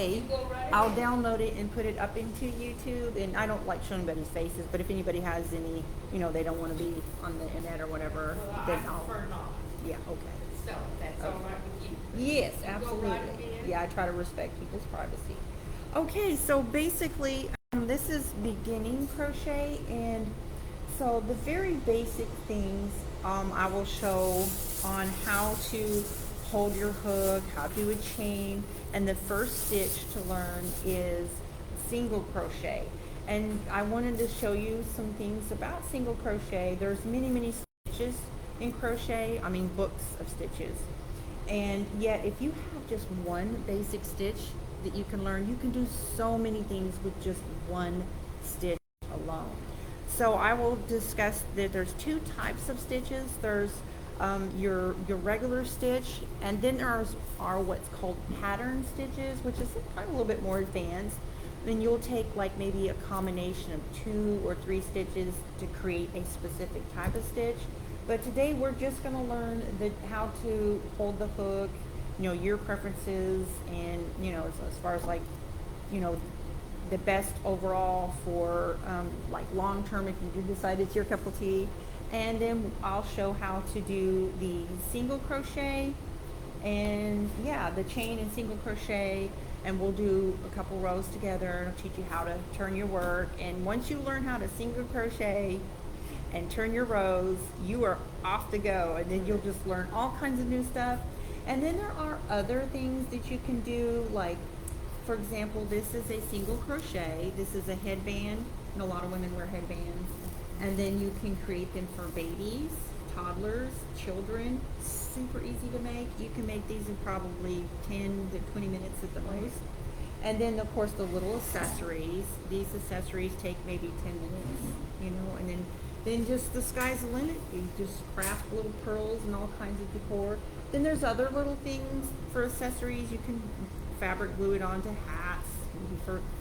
today, I'll download it and put it up into YouTube. And I don't like showing anybody's faces, but if anybody has any, you know, they don't want to be on the internet or whatever, Well, then I I'll. prefer not. Yeah, okay. So that's all right with you. Yes, You go absolutely. right ahead. Yeah, I try to respect people's privacy. Okay, so basically, this is beginning crochet, and so the very basic things I will show on how to hold your hook, how to do a chain, and the first stitch to learn is single crochet. And I wanted to show you some things about single crochet. There's many stitches in crochet, I mean books of stitches. And yet if you have just one basic stitch that you can learn, you can do so many things with just one stitch alone. So I will discuss that there's two types of stitches. There's your regular stitch, and then there are what's called pattern stitches, which is probably a little bit more advanced. Then you'll take like maybe a combination of 2 or 3 stitches to create a specific type of stitch. But today we're just going to learn how to hold the hook, you know, your preferences, and you know, as far as like, you know, the best overall for like long term if you do decide it's your cup of tea. And then I'll show how to do the single crochet, and yeah, the chain and single crochet, and we'll do a couple rows together, and I'll teach you how to turn your work. And once you learn how to single crochet and turn your rows, you are off to go, and then you'll just learn all kinds of new stuff. And then there are other things that you can do, like for example, this is a single crochet, this is a headband, and a lot of women wear headbands. And then you can create them for babies, toddlers, children. Super easy to make. You can make these in probably 10 to 20 minutes at the most. And then of course the little accessories. These accessories take maybe 10 minutes, you know, and then just the sky's the limit. You just craft little pearls and all kinds of decor. Then there's other little things for accessories. You can fabric glue it onto hats.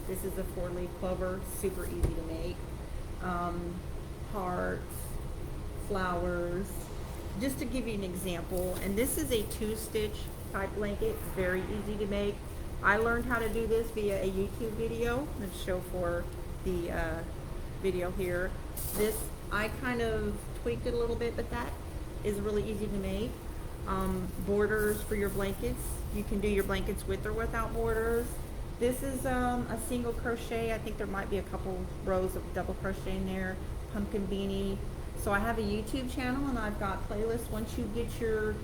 This is a 4-leaf clover, super easy to make. Hearts, flowers, just to give you an example. And this is a 2-stitch type blanket, very easy to make. I learned how to do this via a YouTube video. Let's show for the video here. This, I kind of tweaked it a little bit, but that is really easy to make. Borders for your blankets. You can do your blankets with or without borders. This is a single crochet. I think there might be a couple rows of double crochet in there. Pumpkin beanie. So I have a YouTube channel, and I've got playlists. Once you get your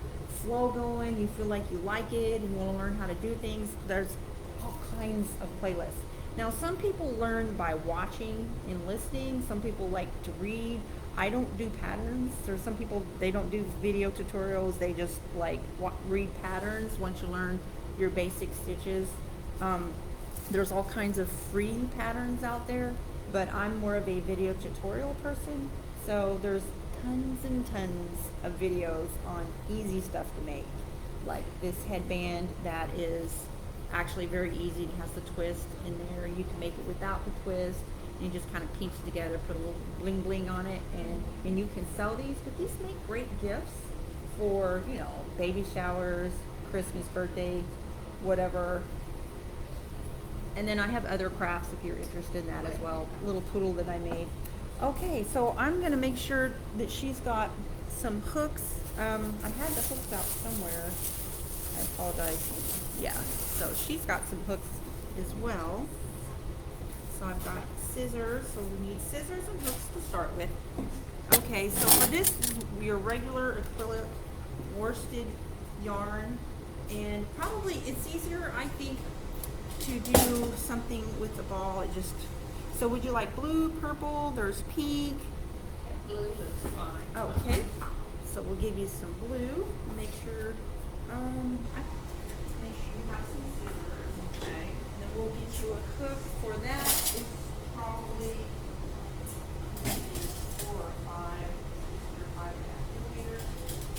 flow going, you feel like you like it and you want to learn how to do things, there's all kinds of playlists. Now some people learn by watching and listening. Some people like to read. I don't do patterns. There's some people, they don't do video tutorials. They just like read patterns once you learn your basic stitches. There's all kinds of free patterns out there, but I'm more of a video tutorial person. So there's tons and tons of videos on easy stuff to make. Like this headband that is actually very easy. It has the twist in there. You can make it without the twist. And you just kind of piece it together, put a little bling bling on it, and you can sell these. But these make great gifts for, you know, baby showers, Christmas, birthday, whatever. And then I have other crafts if you're interested in that as well. A little poodle that I made. Okay, so I'm going to make sure that she's got some hooks. I had the hooks out somewhere. I apologize. Yeah, so she's got some hooks as well. So I've got scissors, so we need scissors and hooks to start with. Okay, so for this is your regular acrylic worsted yarn, and probably it's easier, I think, to do something with the ball. It just, so would you like blue, purple? There's pink. Blue looks fine. Okay, so we'll give you some blue. Make sure, make sure you have some scissors. Okay, and then we'll get you a hook for that. It's probably 4 or 5 or 5.5 millimeters.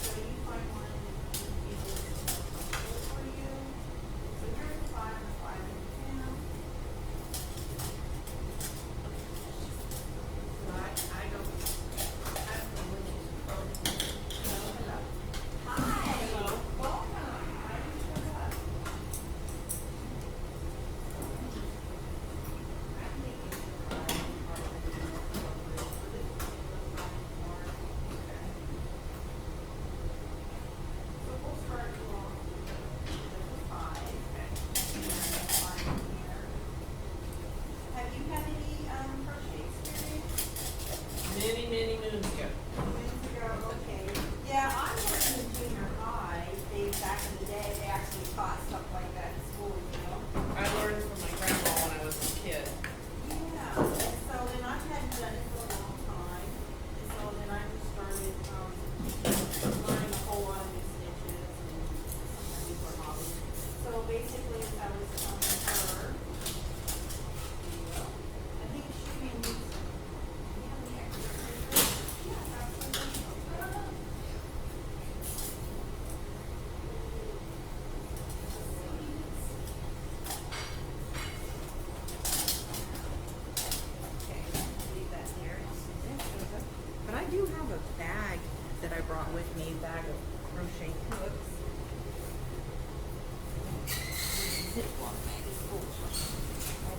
So you find one that is comfortable for you. So here's 5 or 5.5. So I don't know which is appropriate. Hello. Hi. Hello. Welcome. I just showed up.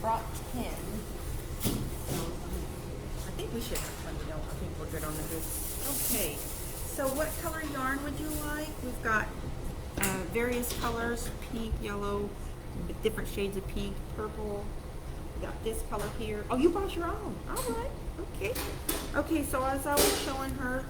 brought 10. So, I think we should, let me know, I think we're good on the hook. Okay, so what color yarn would you like? We've got various colors, pink, yellow, with different shades of pink, purple. We got this color here. Oh, you brought your own. All right. Okay. Okay, so as I was showing her,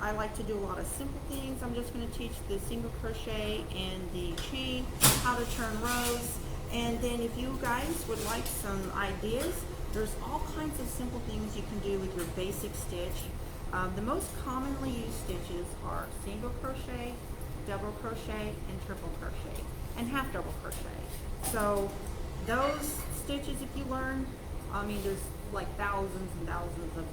I like to do a lot of simple things. I'm just going to teach the single crochet and the chain, how to turn rows. And then if you guys would like some ideas, there's all kinds of simple things you can do with your basic stitch. The most commonly used stitches are single crochet, double crochet, and triple crochet, and half double crochet. So those stitches, if you learn, I mean, there's like thousands and thousands of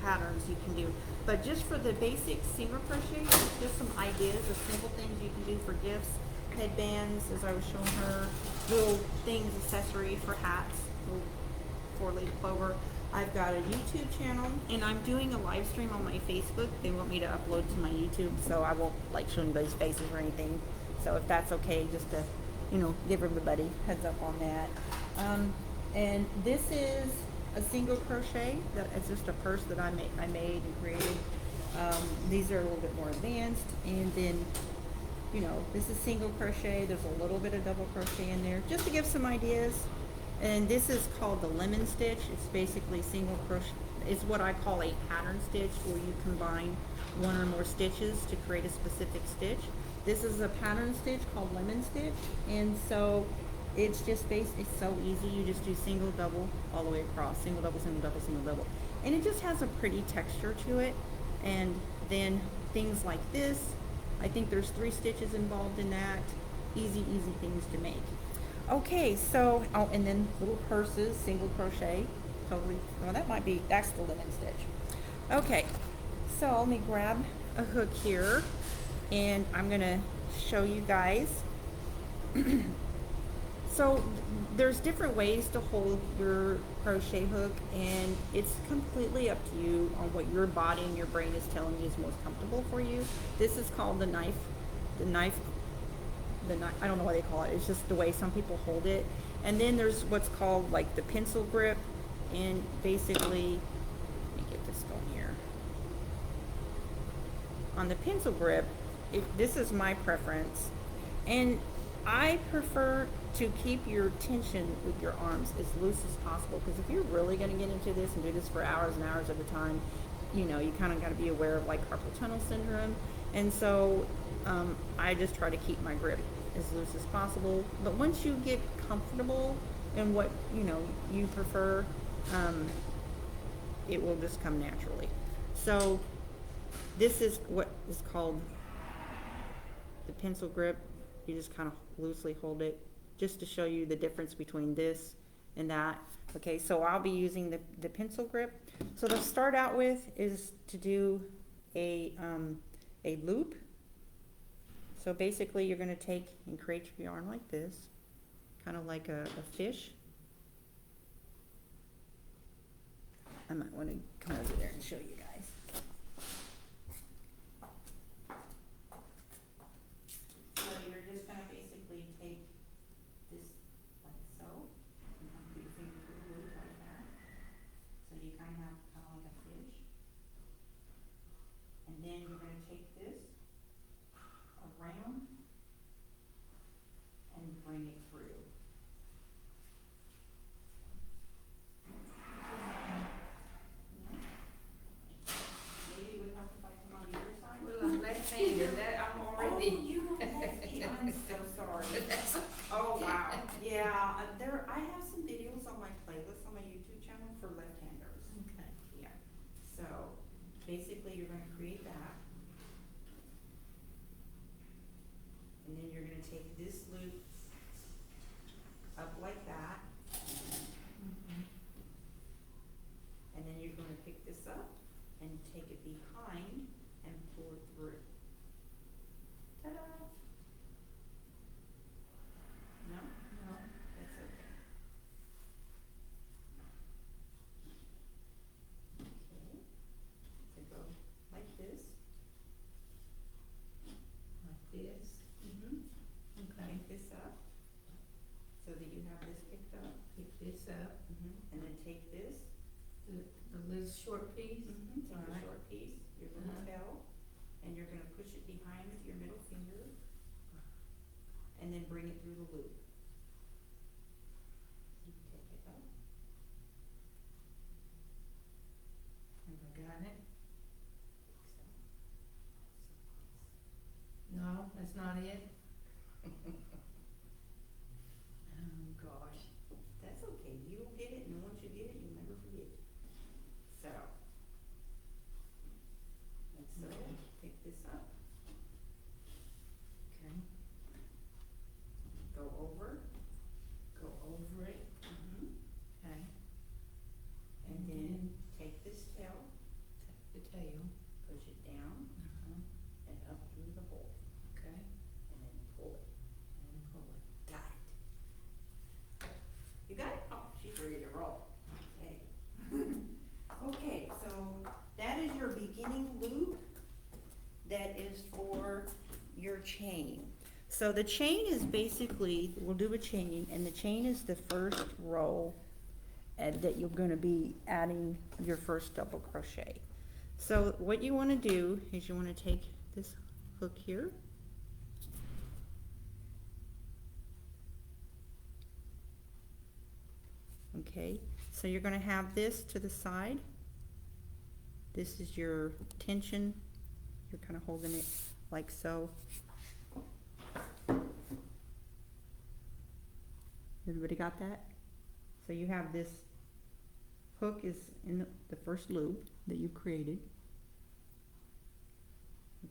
patterns you can do. But just for the basic single crochet, just some ideas of simple things you can do for gifts, headbands, as I was showing her, little things, accessory for hats, little four-leaf clover. I've got a YouTube channel, and I'm doing a live stream on my Facebook. They want me to upload to my YouTube, so I won't like show anybody's faces or anything. So if that's okay, just to, you know, give everybody heads up on that. And this is a single crochet. It's just a purse that I made and created. These are a little bit more advanced, and then, you know, this is single crochet. There's a little bit of double crochet in there, just to give some ideas. And this is called the lemon stitch. It's basically single crochet. It's what I call a pattern stitch, where you combine one or more stitches to create a specific stitch. This is a pattern stitch called lemon stitch, and so it's just it's so easy. You just do single, double, all the way across. Single, double, single, double, single, double. And it just has a pretty texture to it. And then things like this, I think there's 3 stitches involved in that. Easy things to make. Okay, so, oh, and then little purses, single crochet, totally, well, that's the lemon stitch. Okay, so let me grab a hook here, and I'm gonna show you guys. So there's different ways to hold your crochet hook, and it's completely up to you on what your body and your brain is telling you is most comfortable for you. This is called the knife, I don't know what they call it. It's just the way some people hold it. And then there's what's called like the pencil grip, and basically, let me get this going here. On the pencil grip, this is my preference, and I prefer to keep your tension with your arms as loose as possible, because if you're really going to get into this and do this for hours and hours at a time, you know, you kind of got to be aware of like carpal tunnel syndrome. And so I just try to keep my grip as loose as possible. But once you get comfortable in what, you know, you prefer, it will just come naturally. So this is what is called the pencil grip. You just kind of loosely hold it, just to show you the difference between this and that. Okay, so I'll be using the pencil grip. So to start out with is to do a loop. So basically you're going to take and create your yarn like this, kind of like a fish. I might want to come over there and show you guys. So you're just going to basically take this like so, and come through your finger through the loop like that. So you kind of like a fish. And then you're going to take this around and bring it through. Maybe it would help if I come on the other side. Well, I'm left-handed, that I'm already. Oh, you're lefty. I'm so sorry. Oh, wow. Yeah, I have some videos on my playlist on my YouTube channel for left-handers. Okay. Yeah. So basically you're going to create that. And then you're going to take this loop up like that. And then you're going to pick this up and take it behind and pull it through. Ta-da! No? No? That's okay. short piece? Take a Alright. short piece, your little Uh-huh. tail, and you're gonna push it behind with your middle finger, and then bring it through the loop. You can take it up. Have I got it? So. No, that's not it? Oh, gosh. That's okay, you'll get it, and once you get it, you'll never forget it. So. Let's Okay. pick this up, Okay. go over, Go over it. Okay. and then take this tail, Take the tail. push it down, Uh-huh. and up through the hole, Okay. and then pull it. And pull it. Got it. You got it? Oh, she's ready to roll. Okay. Okay, so that is your beginning loop. That is for your chain. So the chain is basically, we'll do a chain, and the chain is the first row that you're gonna be adding your first double crochet. So what you wanna do is you wanna take this hook here, okay, so you're gonna have this to the side. This is your tension, you're kind of holding it like so. Everybody got that? So you have this hook is in the first loop that you created.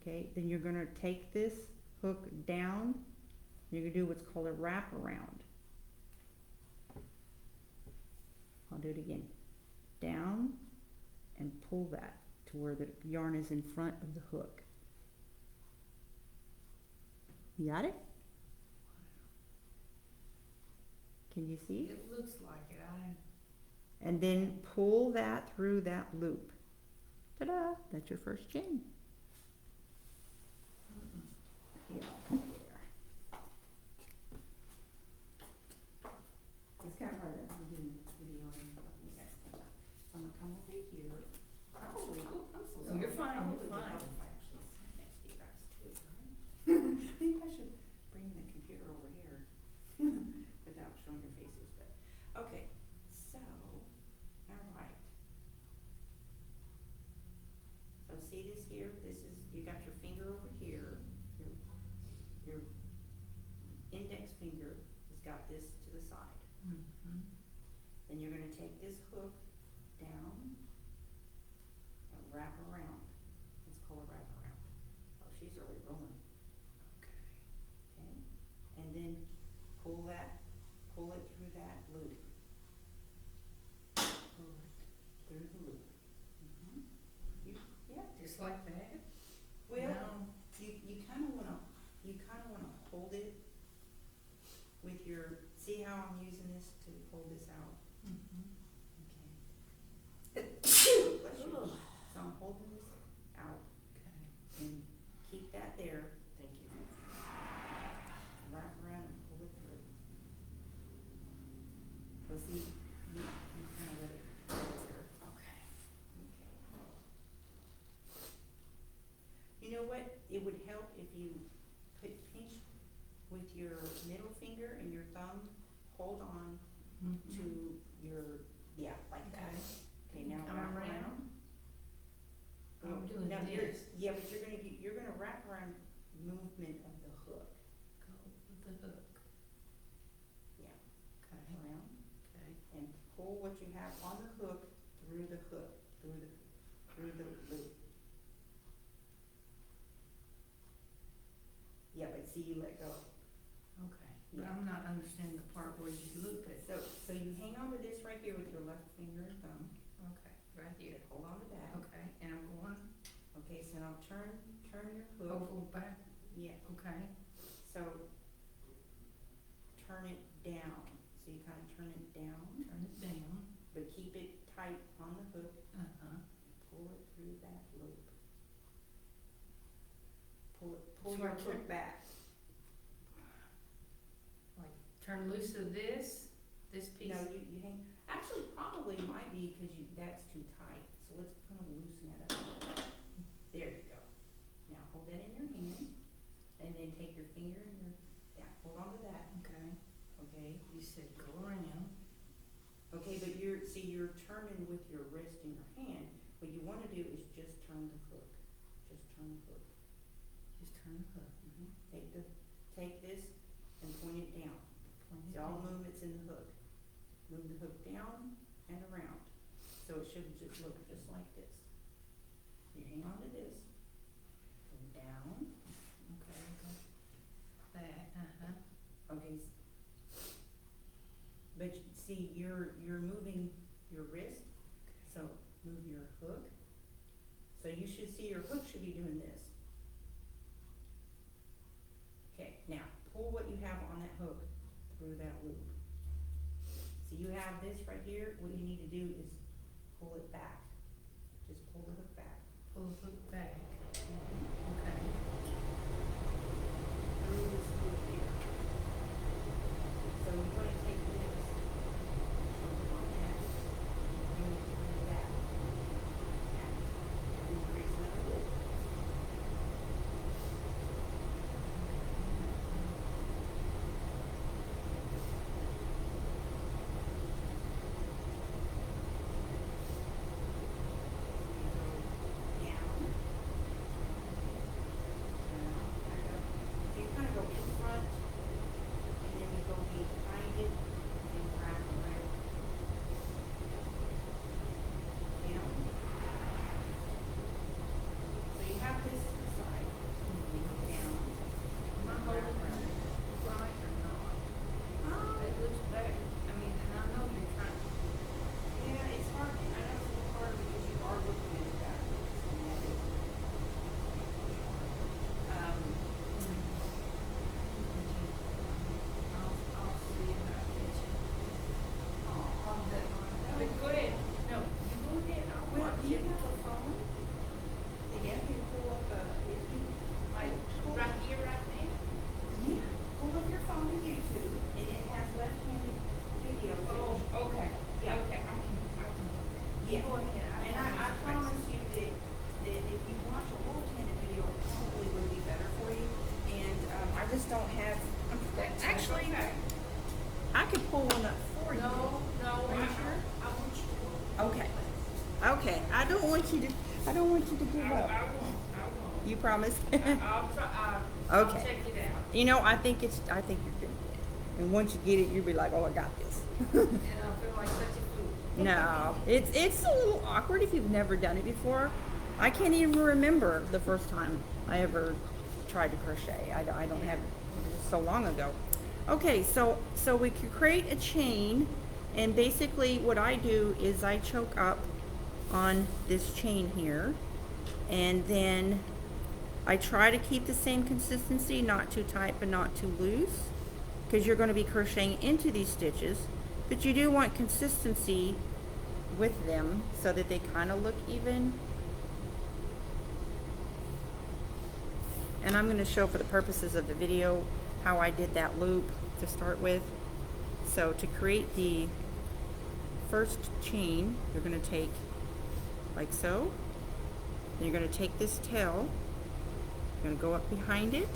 Okay, then you're gonna take this hook down, you're gonna do what's called a wraparound. I'll do it again. Down and pull that to where the yarn is in front of the hook. You got it? Can you see? It looks like it. And then pull that through that loop. Ta-da! That's your first chain. Yeah, there. It's kind of hard to do video on you guys. So I'm gonna come over here. Probably, I'm so Oh, you're sorry. fine, Probably you're fine. if I actually stand next to you guys too, right? Maybe I should bring the computer over here without showing your faces, but, okay, so, all right. So see this here, this is, you got your finger over here, your index finger has got this to the side. Mm-hmm. Then you're gonna take this hook down and wrap around. It's called a wrap around. Oh, she's already rolling. Okay. Okay, and then pull it through that loop. Pull it through the loop. Yeah. Just like that? Well, No. you kinda wanna hold it with your, see how I'm using this to pull this out? Mm-hmm. Okay. Bless you. So I'm holding this out Okay. and keep that there. Thank you. Wrap around and pull it through. So see, you kinda let it go there. Okay. Okay. You know what? It would help if you pinch with your middle finger and your thumb, hold on Mm-hmm. to your, yeah, like that. Okay, now Come wrap around. around. I'm doing Now this. Yeah, but you're gonna wrap around movement of the hook. Go with the hook. Yeah. Okay. Around Okay. and pull what you have on the hook, through the loop. Yeah, but see, you let go. Okay. But Yeah. I'm not understanding the part where you loop it. So you hang on to this right here with your left finger and thumb. Okay. Right here. Hold on to that. Okay. And I'm going Okay, so now turn your hook. over back. Yeah, Okay. so turn it down. So you kinda turn it down, Turn it down. but keep it tight on the hook. Uh-huh. Pull it through that loop. Pull So your I hook turn- back. Like turn loose of this piece. No, you hang, actually probably might be, cause that's too tight, so So let's kind of loosen that up. There you go. Now hold that in your hand, and then take your finger and your, yeah, hold on to that. Okay. Okay. You said go around. Okay, but you're turning with your wrist and your hand. What you want to do is just turn the hook. Just turn the hook. Just turn the hook. Take this and point it down. Point See it all down. movements in the hook. Move the hook down and around. So it should just look just like this. You hang on to this. Go down. Okay, go back. Okay. But see, you're moving your wrist. So move your hook. So you should see your hook should be doing this. Okay, now pull what you have on that hook through that loop. So you have this right here. What you need to do is pull it back. Just pull the hook back. Pull the hook back. Mm-hmm. Okay. Through this loop here. So you're going to take this. On that. And bring it back. And increase another loop. Don't have, actually, I could pull one up for you. No, Are you sure? I want you to. Okay. Okay. I don't want you to give up. I won't. You promise? I'll try, I'll Okay. check it out. You know, I think you're gonna get it. And once you get it, you'll be like, oh, I got this. And I'll feel like such a fool. No, it's a little awkward if you've never done it before. I can't even remember the first time I ever tried to crochet. I don't have, so long ago. Okay, so we could create a chain, and basically what I do is I choke up on this chain here, and then I try to keep the same consistency, not too tight but not too loose, because you're going to be crocheting into these stitches, but you do want consistency with them so that they kind of look even. And I'm going to show for the purposes of the video how I did that loop to start with. So to create the first chain, you're going to take like so. Then you're going to take this tail, you're going to go up behind it,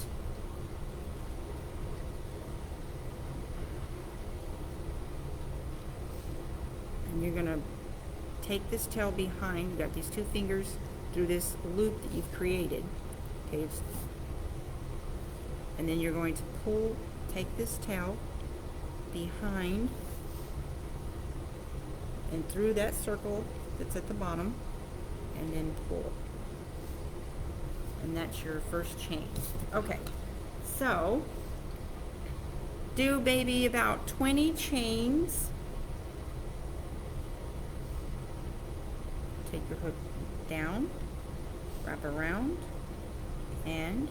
and you're going to take this tail behind. You got these two fingers through this loop that you've created. Okay, and then you're going to take this tail behind and through that circle that's at the bottom, and then pull. And that's your first chain. Okay, so do maybe about 20 chains. Take your hook down, wrap around, and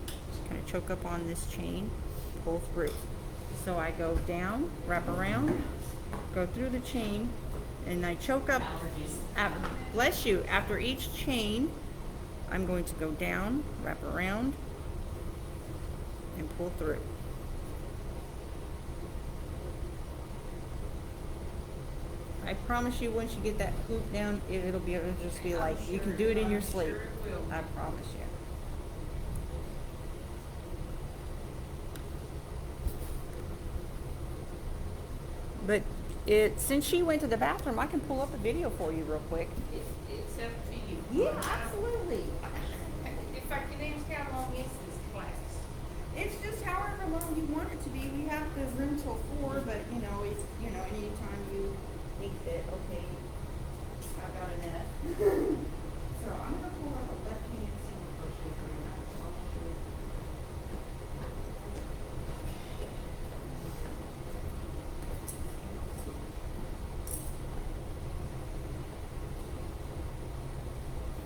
kind of choke up on this chain, pull through. So I go down, wrap around, go through the chain, and I choke up. Bless you. After each chain, I'm going to go down, wrap around, and pull through. I promise you, once you get that hoop down, it'll just be like, you can do it in your sleep. I promise you. But since she went to the bathroom, I can pull up a video for you real quick. It's up to you. Yeah, absolutely. If I can ask how long is this class? It's just however long you want it to be. We have the room till 4, but if anytime you think that, okay, I've got enough. So I'm gonna pull up a left-hand single crochet for you.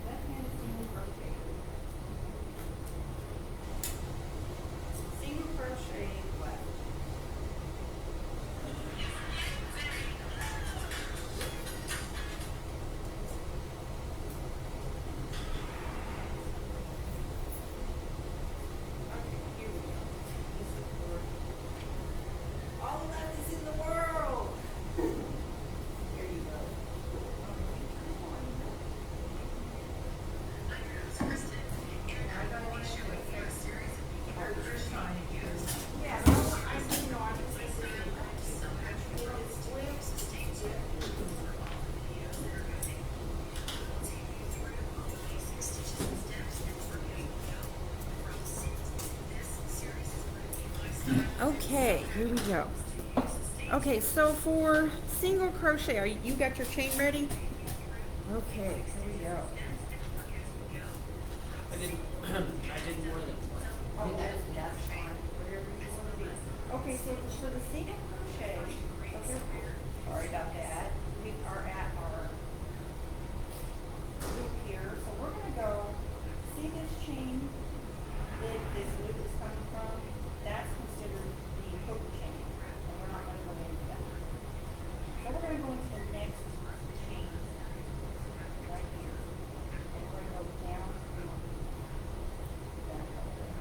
Left-hand single crochet. Single crochet left. Okay, here we go. This is for all of that is in the world. There you go. Yeah, okay, here we go. Okay, so for single crochet, you got your chain ready? Okay, here we go. I did more than one. Oh, that's fine. Whatever you want to do. Okay, so for the single crochet, okay, sorry about that. We are at our loop here, so we're gonna go, see this chain that this loop is coming from? That's considered the hook chain, and we're not gonna go into that. So we're gonna go into the next chain right here, and we're gonna go down through that color.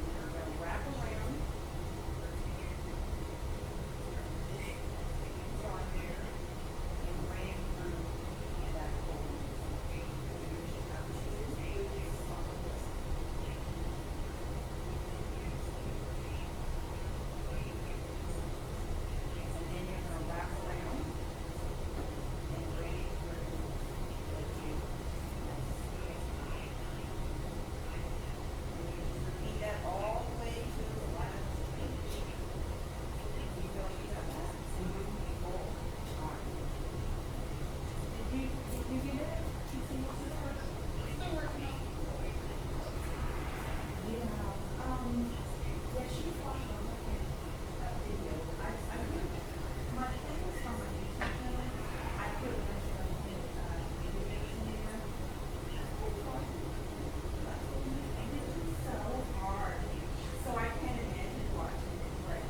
We're gonna wrap around this on here and bring through that hole. And then you're gonna wrap around and bring it through the two. And you just repeat that all the way to the last page. You don't have that. Full on. Did you get it? You see what this was? Still working on it. Yeah, yeah, she's watching on that video. I did, my thing was from my YouTube channel. I put a bunch of videos in there. And it was so hard. So I can't imagine watching it right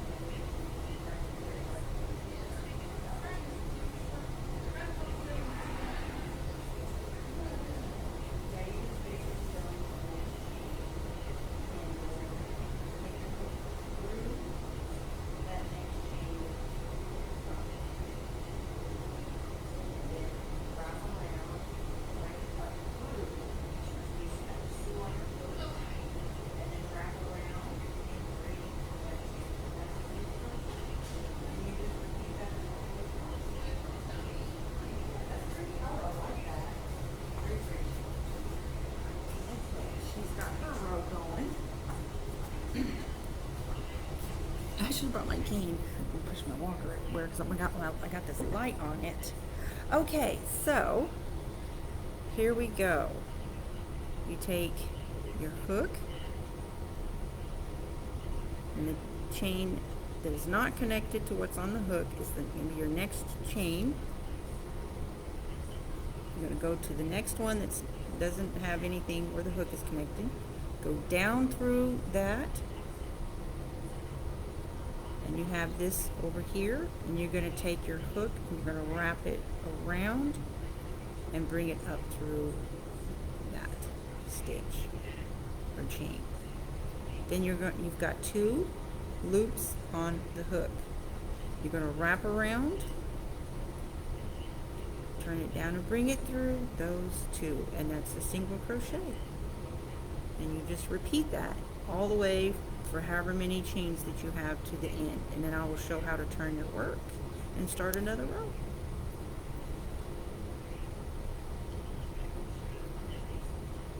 Yeah, you just basically go and that next chain and then wrap around, bring it up through, you have to sew on your hook, and then wrap around and bring that chain. And you just repeat that all the time. That's pretty cool, I like that. Very pretty. Okay, she's got her row going. I should have brought my cane and pushed my walker everywhere because I got this light on it. Okay, so here we go. You take your hook and the chain that is not connected to what's on the hook is going to be your next chain. You're going to go to the next one that doesn't have anything where the hook is connected. Go down through that. And you have this over here, and you're going to take your hook and you're going to wrap it around and bring it up through that stitch or chain. Then you've got 2 loops on the hook. You're going to wrap around, turn it down and bring it through those 2, and that's a single crochet. And you just repeat that all the way for however many chains that you have to the end, and then I will show how to turn your work and start another row.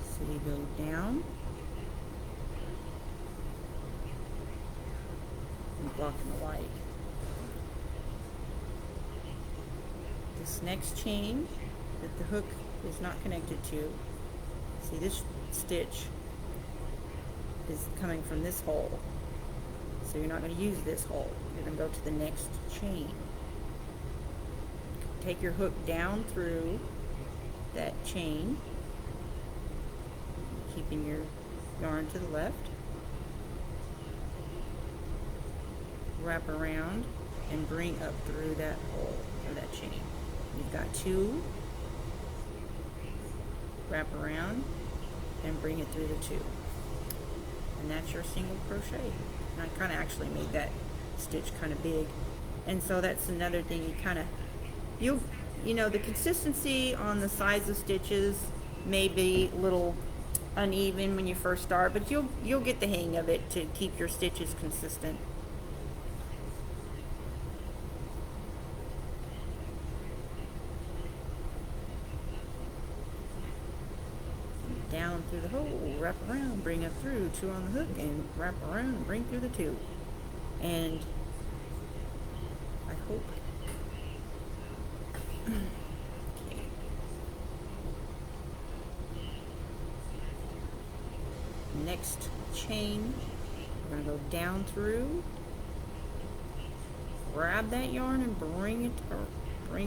So you go down and blocking the light. This next chain that the hook is not connected to, see this stitch is coming from this hole. So you're not going to use this hole. You're going to go to the next chain. Take your hook down through that chain, keeping your yarn to the left. Wrap around and bring up through that hole or that chain. You've got 2. Wrap around and bring it through the 2. And that's your single crochet. And I kind of actually made that stitch kind of big, and so that's another thing. You kind of you know the consistency on the size of stitches may be a little uneven when you first start, but you'll get the hang of it to keep your stitches consistent. Down through the hole, wrap around, bring up through, 2 on the hook, and wrap around and bring through the 2. And I hope okay. Next chain, we're going to go down through, grab that yarn and bring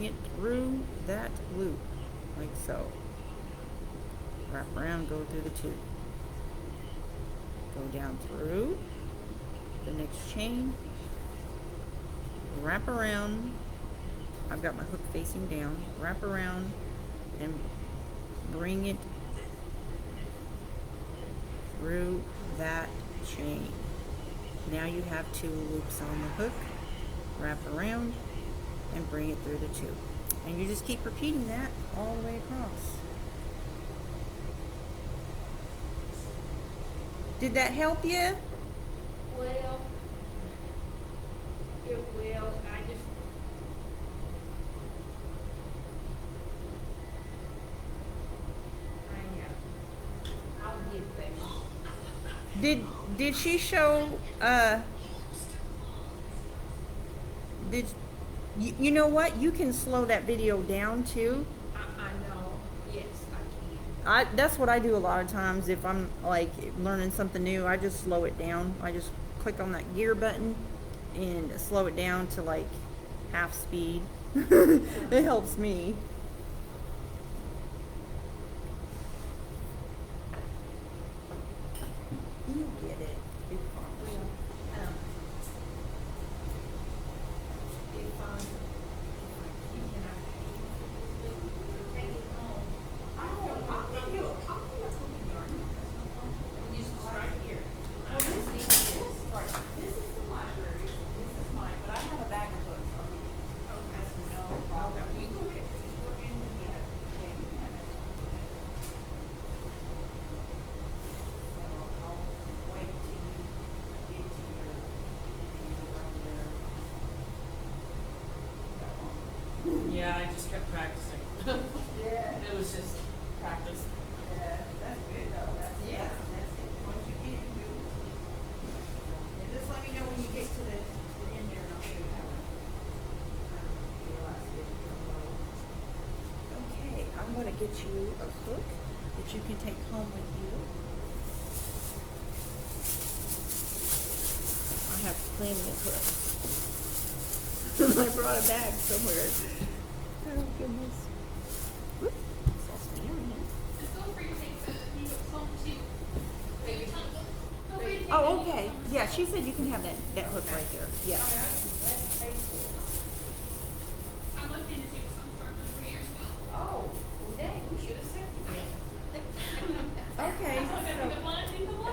it through that loop like so. Wrap around, go through the 2. Go down through the next chain, wrap around. I've got my hook facing down. Wrap around and bring it through that chain. Now you have 2 loops on the hook. Wrap around and bring it through the 2. And you just keep repeating that all the way across. Did that help you? Well, it will. I'll get there. Did she show did you know what? You can slow that video down too. I know. Yes, I can. That's what I do a lot of times if I'm like learning something new. I just slow it down. I just click on that gear button and slow it down to like half speed. It helps me. You get it. Big promise. Yeah, I just kept practicing. Yeah. It was just practice. Yeah, that's good though. That's it. Once you get into it. And just let me know when you get to the end there and I'll show you how to do the last bit. Okay, I'm gonna get you a hook that you can take home with you. I have plenty of hooks. I brought a bag somewhere. Oh goodness. Whoop. Sauce me in here. Just feel free to take the home too. Wait, you're telling me? Feel free to Oh, okay. Yeah, she said you can have that hook right there. Yeah. I'm looking to do some sort of career stuff. Oh, well, dang, we should have said that. Okay. The one, in the one.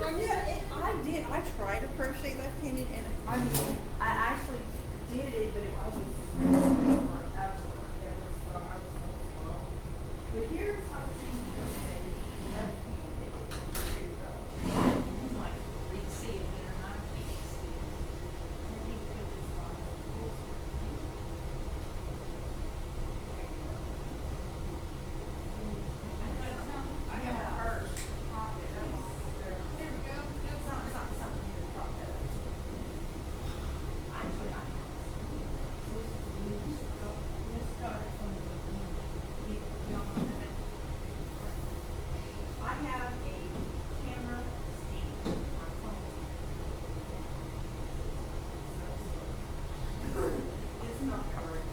I did. I tried to crochet left-handed, and I mean, I actually did it, but it wasn't. But here's how to crochet left-handed. Here you go. Like, we can see it there, and I can't see it. Let me put this on. I have a purse. There we go. I have a camera stand on my phone. It's not covered.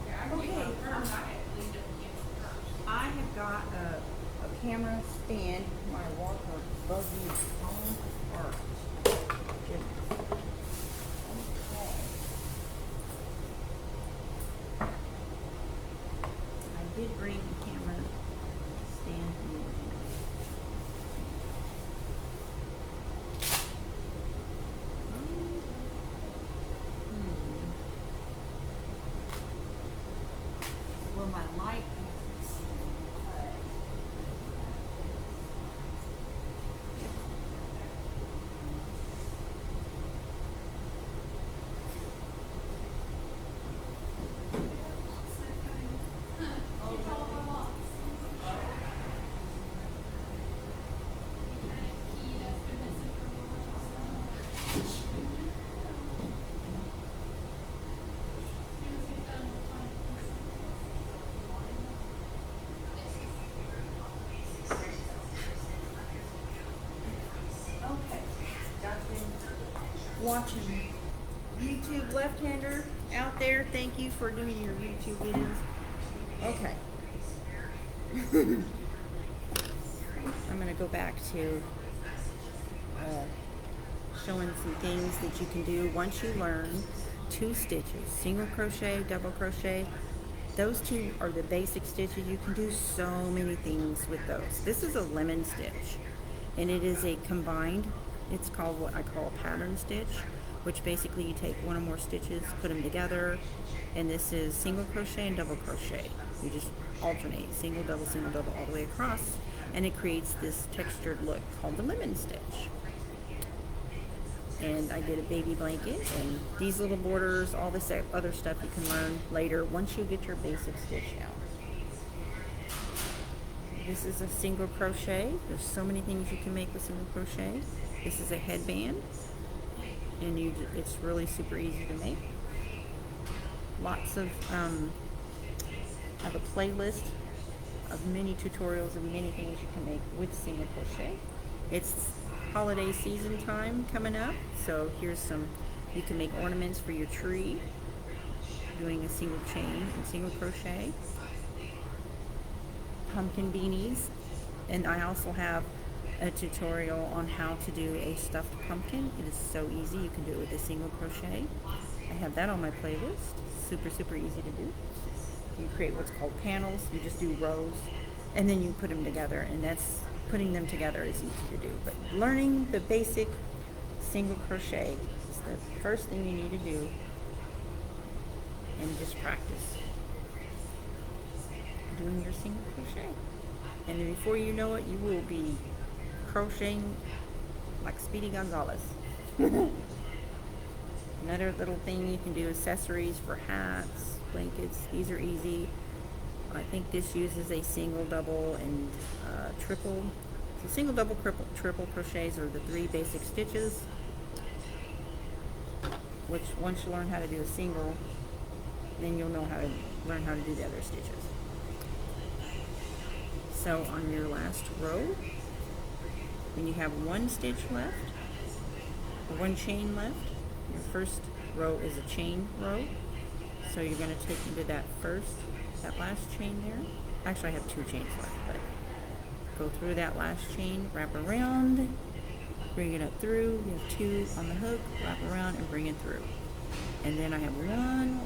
Yeah, I can get my purse. I had to leave it against the purse. I have got a camera stand. My walker buggy on apart. Goodness. Okay. I did bring the camera stand here. Well, my light is okay. Watching YouTube left-hander out there. Thank you for doing your YouTube videos. Okay. I'm going to go back to showing some things that you can do once you learn 2 stitches. Single crochet, double crochet. Those 2 are the basic stitches. You can do so many things with those. This is a lemon stitch, and it is a combined, it's called what I call a pattern stitch, which basically you take 1 or more stitches, put them together, and this is single crochet and double crochet. You just alternate single, double, all the way across, and it creates this textured look called the lemon stitch. And I did a baby blanket and these little borders, all this other stuff you can learn later once you get your basic stitch down. This is a single crochet. There's so many things you can make with single crochet. This is a headband, and it's really super easy to make. Lots of, I have a playlist of many tutorials of many things you can make with single crochet. It's holiday season time coming up, so here's some, you can make ornaments for your tree doing a single chain and single crochet. Pumpkin beanies, and I also have a tutorial on how to do a stuffed pumpkin. It is so easy. You can do it with a single crochet. I have that on my playlist. Super easy to do. You create what's called panels. You just do rows and then you put them together, and that's, putting them together is easy to do, but learning the basic single crochet is the first thing you need to do, and just practice doing your single crochet, and then before you know it, you will be crocheting like Speedy Gonzalez. Another little thing you can do, accessories for hats, blankets. These are easy. I think this uses a single, double, and triple. So single, double, triple crochets are the 3 basic stitches, which once you learn how to do a single, then you'll know how to learn how to do the other stitches. So on your last row, when you have 1 stitch left, or 1 chain left, your first row is a chain row. So you're going to take into that last chain there. Actually, I have 2 chains left, but go through that last chain, wrap around, bring it up through. You have 2 on the hook, wrap around and bring it through. And then I have 1,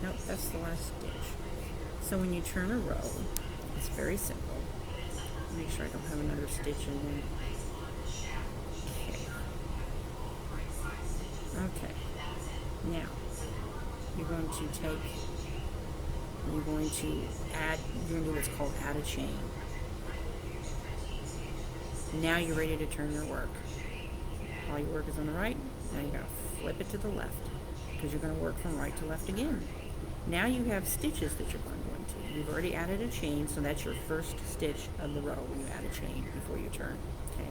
nope, that's the last stitch. So when you turn a row, it's very simple. Make sure I don't have another stitch in there. Okay. Now, you're going to do what's called add a chain. Now you're ready to turn your work. All your work is on the right. Now you gotta flip it to the left because you're gonna work from right to left again. Now you have stitches that you're going to go into. You've already added a chain, so that's your first stitch of the row when you add a chain before you turn. Okay.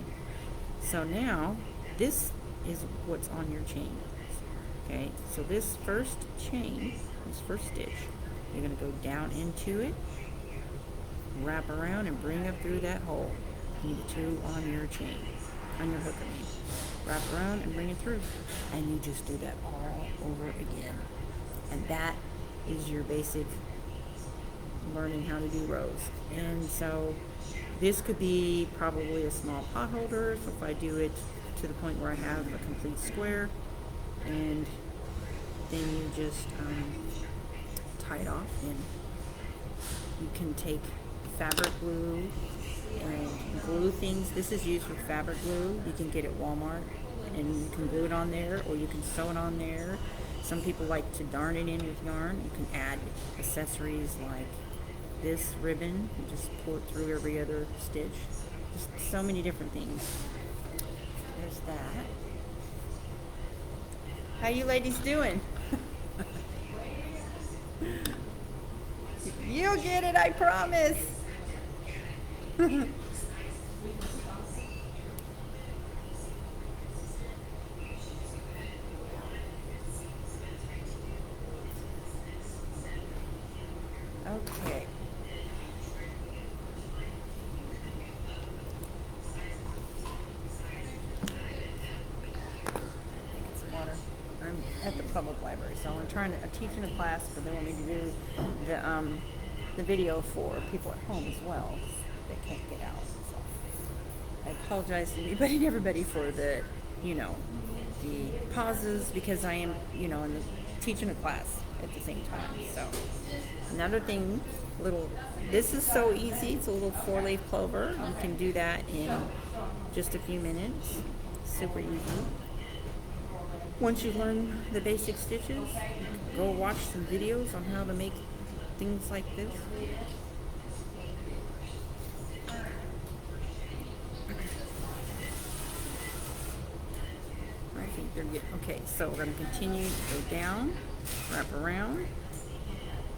So now this is what's on your chain. Okay. So this first chain, this first stitch, you're gonna go down into it, wrap around, and bring up through that hole. You need 2 on your chain, on your hook. I mean, wrap around and bring it through, and you just do that all over again. And that is your basic learning how to do rows. And so this could be probably a small pot holder. So if I do it to the point where I have a complete square, and then you just tie it off, and you can take fabric glue and glue things. This is used for fabric glue. You can get it at Walmart, and you can glue it on there, or you can sew it on there. Some people like to darn it in with yarn. You can add accessories like this ribbon. You just pull it through every other stitch. Just so many different things. There's that. How you ladies doing? You'll get it, I promise. Okay. Get some water. I'm at the public library, so I'm teaching a class, but they want me to do the video for people at home as well. They can't get out. So I apologize to anybody and everybody for the pauses, because I am, teaching a class at the same time. So another thing, this is so easy. It's a little 4-leaf clover. You can do that in just a few minutes. Super easy. Once you learn the basic stitches, go watch some videos on how to make things like this. I think they're good. Okay, so we're going to continue to go down, wrap around,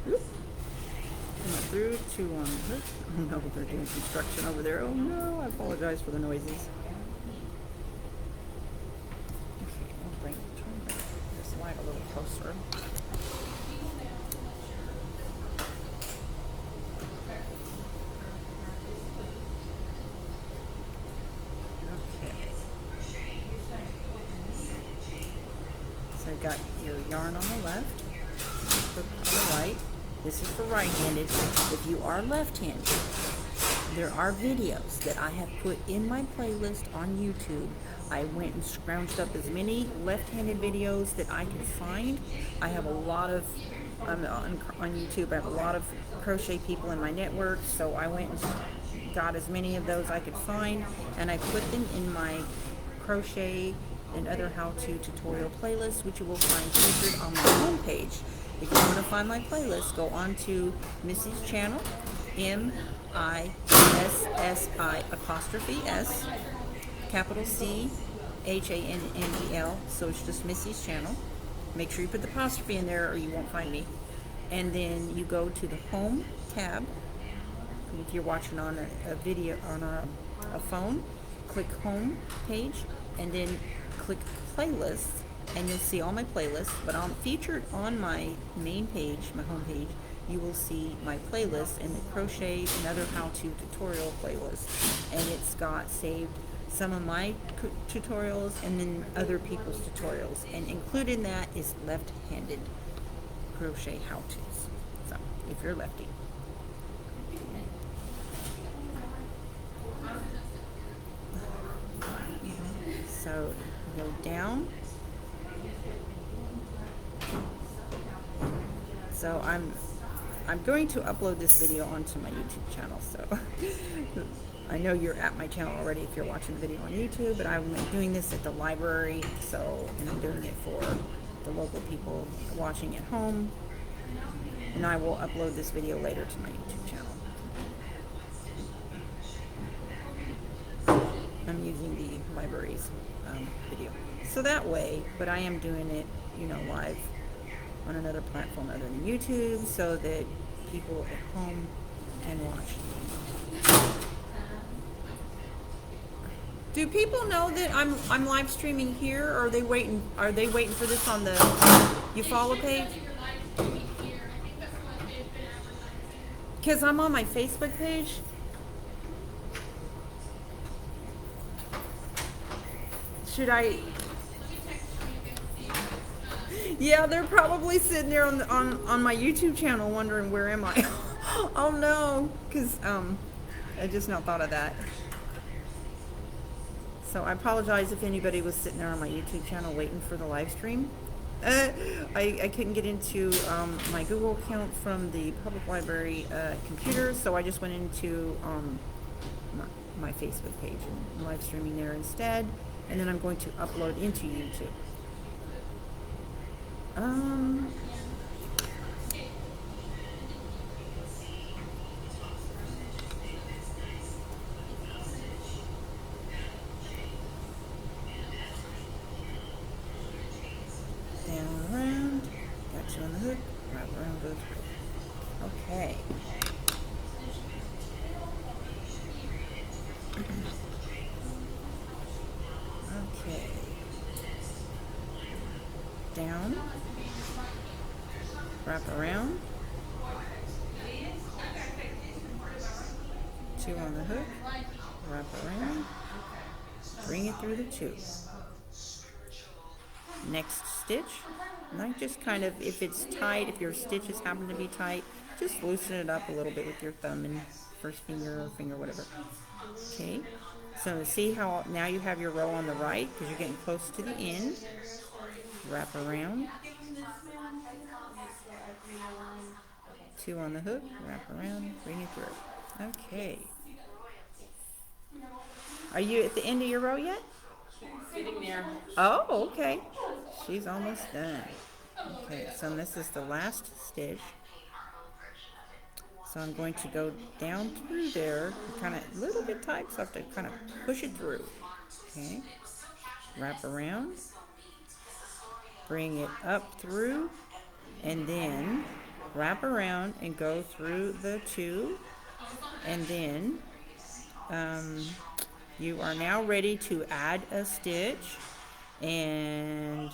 whoop, come up through, 2 on the hook. Oh no, they're doing construction over there. Oh no, I apologize for the noises. Okay, I'll try and bring this light a little closer. I've got your yarn on the left, hook on the right. This is for right-handed. If you are left-handed, there are videos that I have put in my playlist on YouTube. I went and scrounged up as many left-handed videos that I could find. I have a lot of, on YouTube, I have a lot of crochet people in my network, so I went and got as many of those I could find, and I put them in my crochet and other how-to tutorial playlists, which you will find featured on my homepage. If you want to find my playlist, go on to Missy's channel, MISSI''S, capital CHANNEL, so it's just Missy's channel. Make sure you put the apostrophe in there or you won't find me. And then you go to the home tab. If you're watching on a video on a phone, click home page, and then click playlists, and you'll see all my playlists. But featured on my main page, my home page, you will see my playlist and the crochet and other how-to tutorial playlist. And it's got saved some of my tutorials and then other people's tutorials. And included in that is left-handed crochet how-tos. So if you're lefty. So go down. So I'm going to upload this video onto my YouTube channel. So I know you're at my channel already if you're watching the video on YouTube, but I'm doing this at the library. So, and I'm doing it for the local people watching at home. And I will upload this video later to my YouTube channel. I'm using the library's video. So that way, but I am doing it, you know, live on another platform other than YouTube so that people at home can watch. Do people know that I'm live streaming here, or are they waiting for this on the You Follow page? Because I'm on my Facebook page. Should I? Yeah, they're probably sitting there on my YouTube channel wondering where am I? Oh no, because I just not thought of that. So I apologize if anybody was sitting there on my YouTube channel waiting for the live stream. I couldn't get into my Google account from the public library computer, so I just went into my Facebook page and live streaming there instead. And then I'm going to upload into YouTube. Down around, got you on the hook, wrap around, go through. Okay. Okay. Down, wrap around, 2 on the hook, wrap around, bring it through the 2. Next stitch, and I just kind of, if it's tight, if your stitches happen to be tight, just loosen it up a little bit with your thumb and first finger or finger, whatever. Okay, so see how now you have your row on the right because you're getting close to the end. Wrap around, 2 on the hook, wrap around, bring it through. Okay. Are you at the end of your row yet? Getting there. Oh, okay. She's almost done. Okay, so this is the last stitch. So I'm going to go down through there, kind of a little bit tight, so I have to kind of push it through. Okay, wrap around, bring it up through, and then wrap around and go through the 2, and then you are now ready to add a stitch, and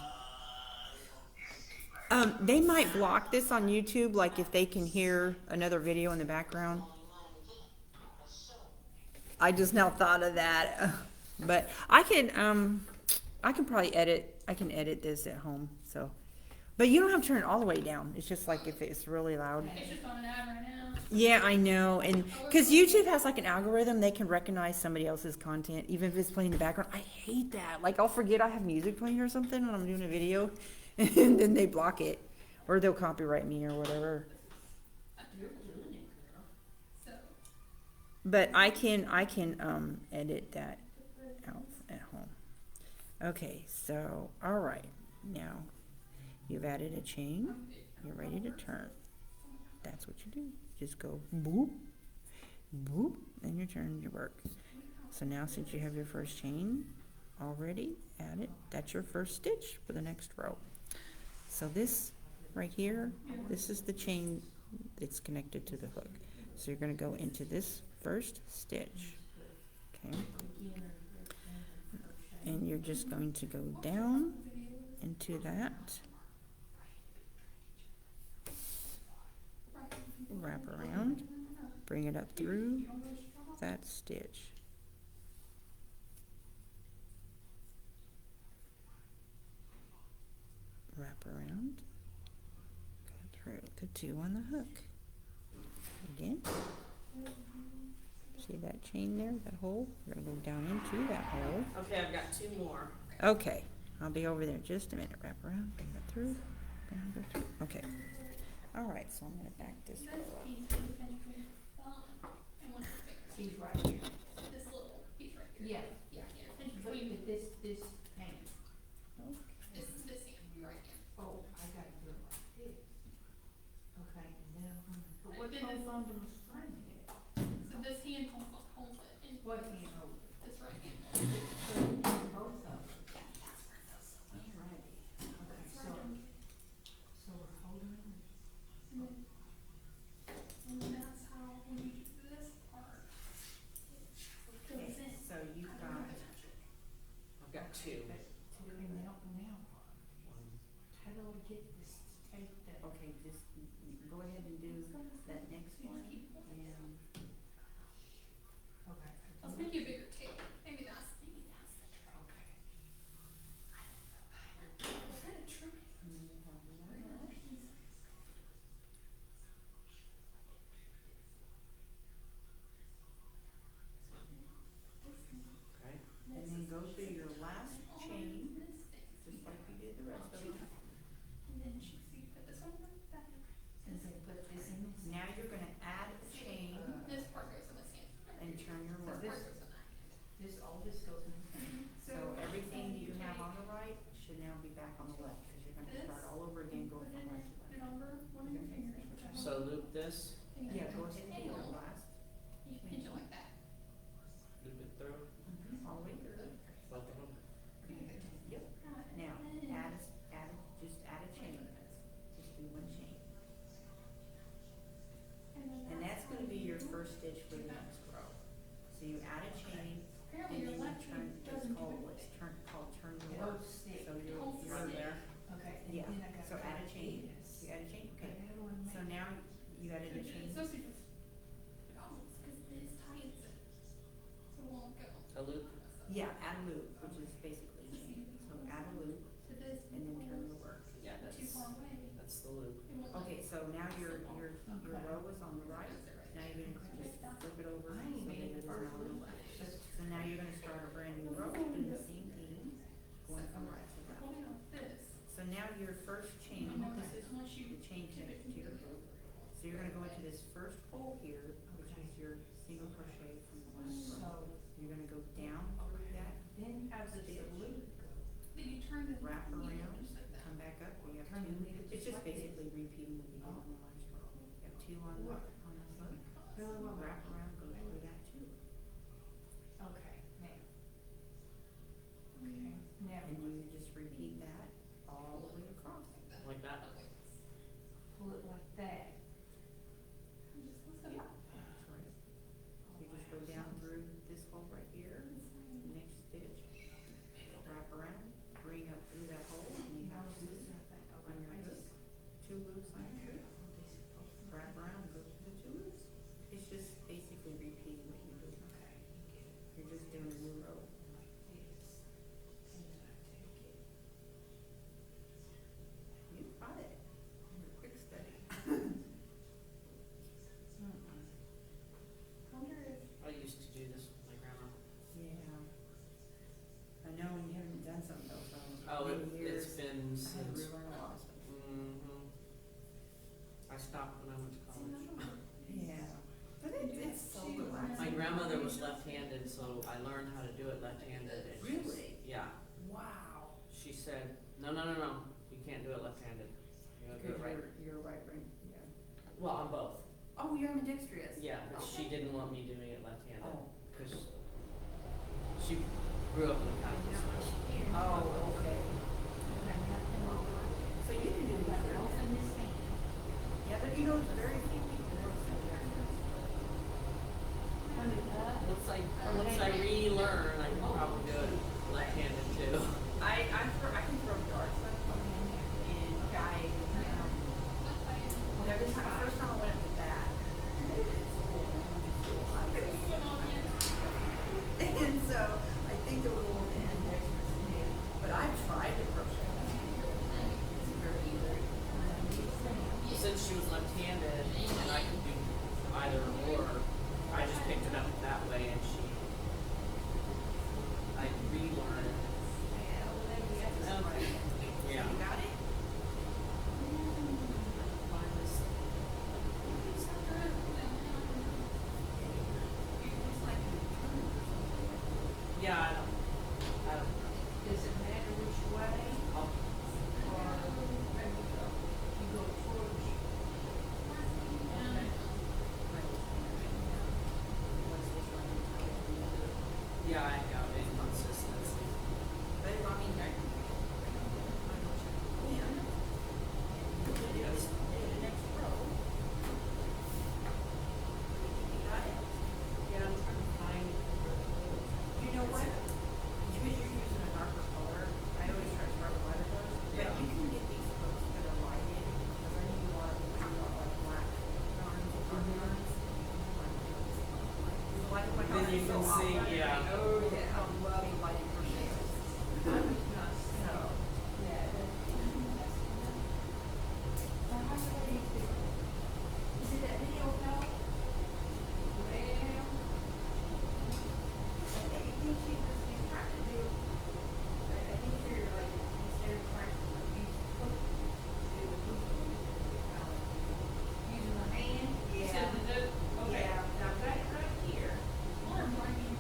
they might block this on YouTube, like if they can hear another video in the background. I just now thought of that, but I can probably edit. I can edit this at home. So, but you don't have to turn it all the way down. It's just like if it's really loud. It's just on an ad right now. Yeah, I know, and because YouTube has like an algorithm, they can recognize somebody else's content, even if it's playing in the background. I hate that. Like I'll forget I have music playing or something when I'm doing a video, and then they block it, or they'll copyright me or whatever. But I can edit that out at home. Okay, so all right, now you've added a chain. You're ready to turn. That's what you do. Just go boop, boop, and you turn your work. So now since you have your first chain already added, that's your first stitch for the next row. So this right here, this is the chain that's connected to the hook. So you're going to go into this first stitch, okay, and you're just going to go down into that, wrap around, bring it up through that stitch, wrap around, go through the 2 on the hook, again, See that chain there, that hole? We're gonna go down into that hole. Okay, I've got 2 more. Okay, I'll be over there in just a minute. Wrap around, bring it through, go through. Okay. All right, so I'm gonna back this row up. He's right here. This little piece right here. Yeah, Yeah. And but between this hand. this hand right here. Oh, I gotta do it like this. Okay, and then, but what Then goes this- on the string here? So this hand holds it, and What hand holds it? this right hand. Both of them. Alrighty, okay, so we're holding it. And then that's how, when you do this part, it goes in. So you've got, I've got 2. And now what? How do I get this tape that? okay, just go ahead and do that next one. And Okay. Let's make you a bigger tape. Maybe that's the. Okay. Was that a trick? Okay. and then go through your last chain, just like you did the rest of them. And then she see, put this one back. And then put this in this. Now you're gonna add a chain This part goes in this hand. and turn your This work. part goes in that hand. This, all this goes in the thing. So everything you have on the right should now be back on the left, because you're gonna start all over again going Put from it, right to put left. it over one of your fingers, which I So loop this, And you Yeah, can go ahead and do your tail. last, You pinch it like that. loop it through, all the way through. both of them. Yep. Now, just add a chain. Just do one chain. And that's gonna be your first stitch for the next row. So you add a chain, and Apparently then your you left turn, hand it's doesn't do called, it. what's called turn the Oh, work. stick. So you're Right there. Okay, and yeah, then I got. so add a chain, you add a chain, okay. So now you added a chain. So she just, oh, it's because this tightens it. So it won't go. A loop. Yeah, add a loop, which is basically a chain. So add a loop To this. and then turn the work. Yeah, Too far away. that's the loop. It won't let Okay, it. so now your row is on the right, now you're gonna just flip it over, so that it is now on the left. So now you're gonna start a brand new row, doing the same thing, going from right to left. Holding on this. So now your first chain, this is Unless you the chain connected to your rope. So you're gonna go into this first hole here, which is your single crochet from the last row. So You're gonna go down through that, then how does the loop go? Then you turn the. wrap needle around, just like that. come back up, you have Turn the two, needle it's just just like this. basically repeating what we did on the last row. You have 2 on the hook, Really well. wrap around, go through that too. Okay, now. Okay, now. And you just repeat that all the way across. Like that. Pull it like that. Yeah. That's right. You just go down through this hole right here, next stitch, wrap around, bring up through that hole, and you have two on your hook, 2 loops on your hook, wrap around, go through the 2 loops. It's just basically repeating what you do. You're just doing a new row. You got it. You're a quick study. Wonder if. I used to do this with my grandma. Yeah. I know you haven't done something though for Oh, many years. it's been I had to since. relearn a lot of stuff. I stopped when I went to college. Yeah. But it's so relaxing. My grandmother was left-handed, so I learned how to do it left-handed. and she's- Really? Yeah. Wow. She said, no, you can't do it left-handed. You gotta do Because it right. you're right brain, yeah. Well, I'm both. Oh, you're ambidextrous? Yeah, but she didn't want me doing it left-handed. Oh. Because she grew up in the kind of business. Oh, okay. So you can do that. Yeah, but you know, very few people work Once I relearn, I can probably do it left-handed too. I can throw darts and every time, first time I went with that. And so I think there was a little ambidextrous, but I've tried to crochet. It's very easy. Since she was left-handed and I could do either or, I I just picked it up that way and I relearned. Yeah, well, then we got this Okay. right. Yeah. You got it? Find this. It's like you it's like you turn or something. Yeah, I don't know. Does it matter which way? I'll, Or maybe you go towards. Okay. what's this one? Yeah, I have inconsistency. But I mean, I can. Yeah. Yes. The next row. You got it? Yeah, I'm trying to find. You know what? Because you're using a darker color, I always try to start with lighter colors. But Yeah. you can get these hooks that are lighted, because I know you want like black yarns or dark yarns. Like my Then you can see, yeah. Oh, yeah, I'm loving lighted crochet. So, yeah. So how's the ladies doing? Did that video help? Well, I think she was trying to do, I think you're like, instead of trying to use the hook, do the hook, using the hand. Instead of the hook? Okay. Yeah, now I've got it right here. Or bringing,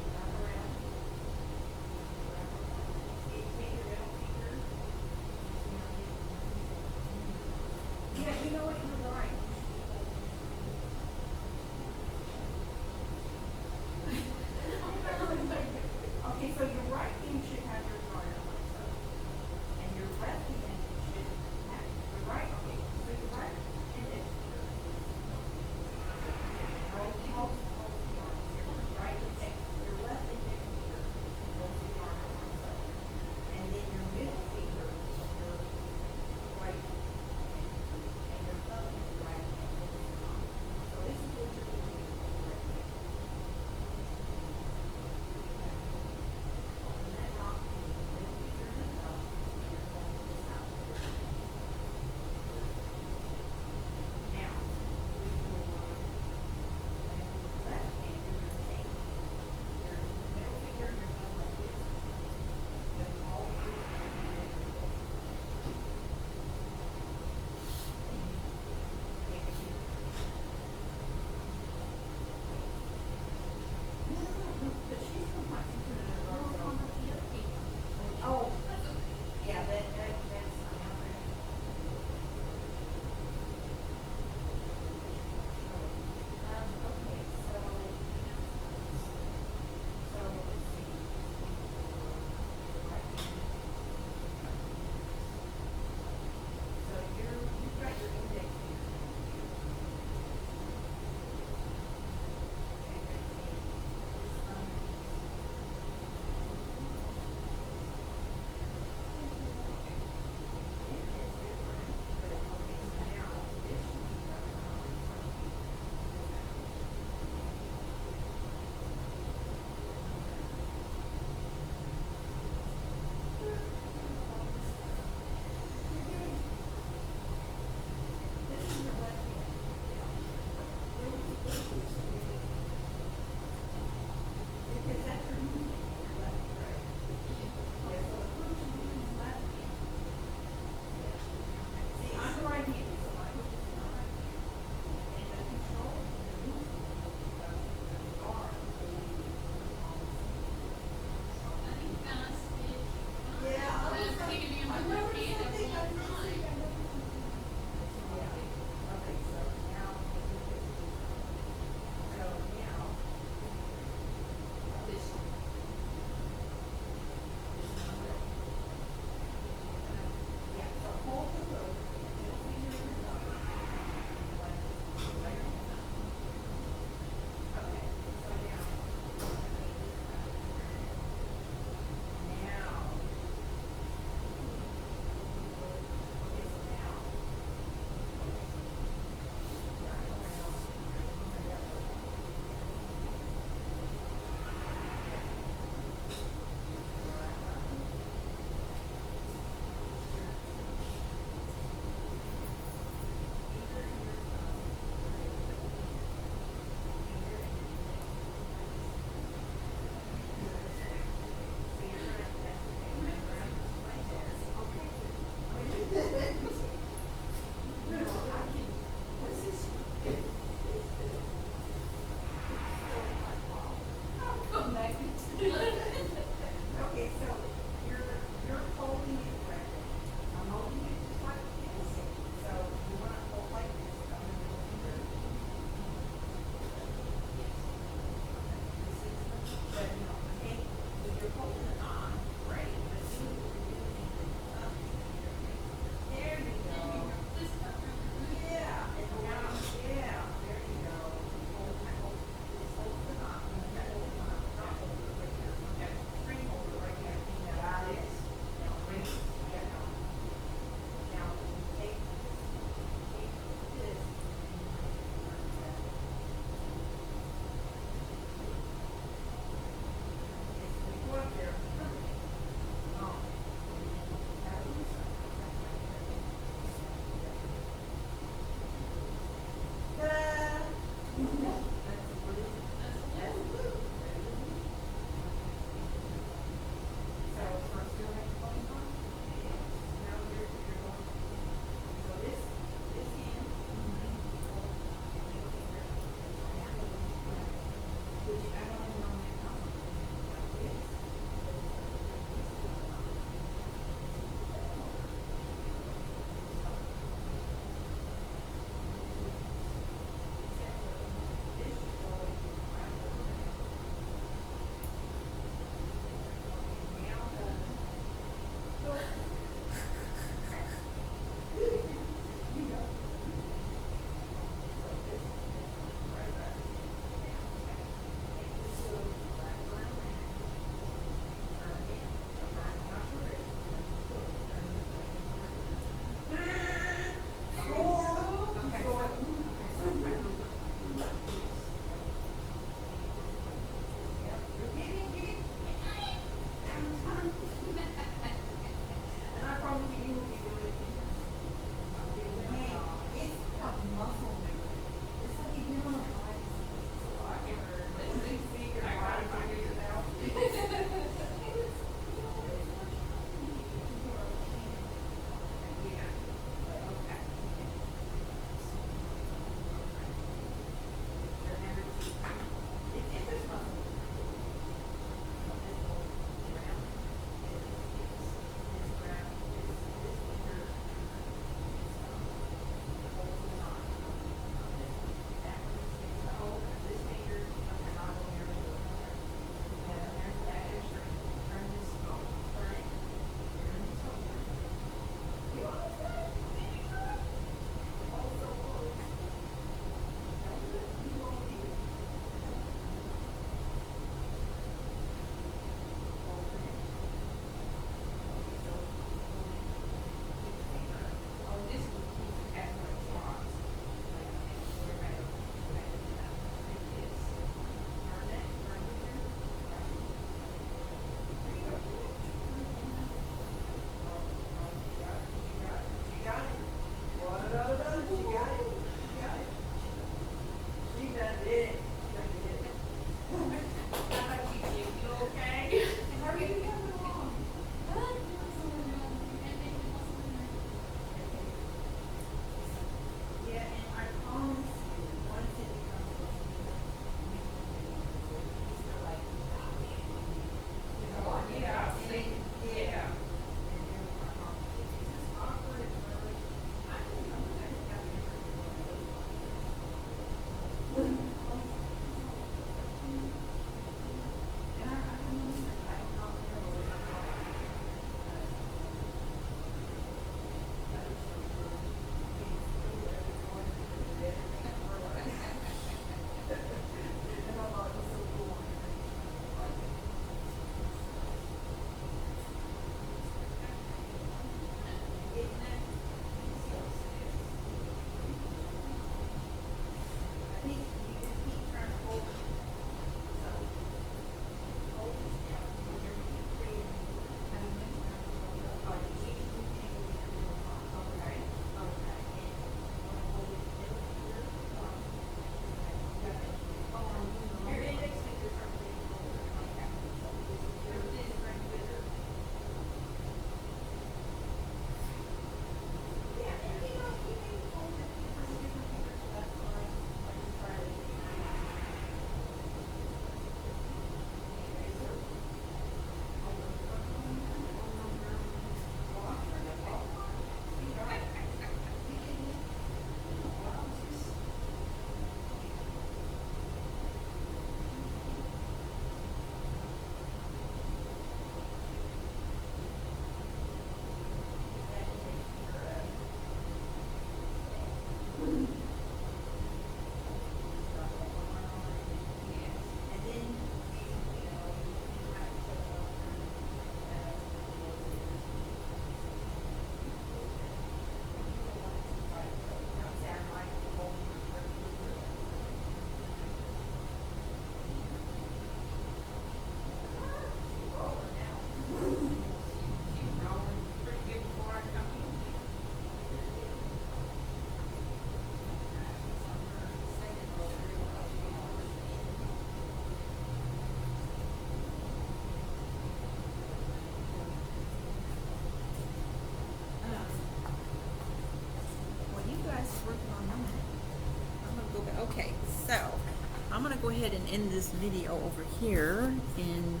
can end this video over here in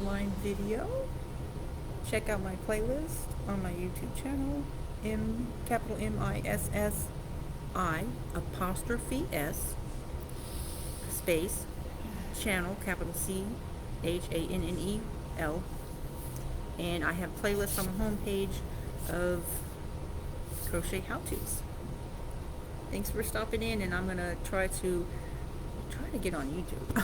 line video. Check out my playlist on my YouTube channel, capital MISSI apostrophe S space channel, capital CHANNEL. And I have playlists on the homepage of crochet how-tos. Thanks for stopping in, and I'm gonna try to get on YouTube.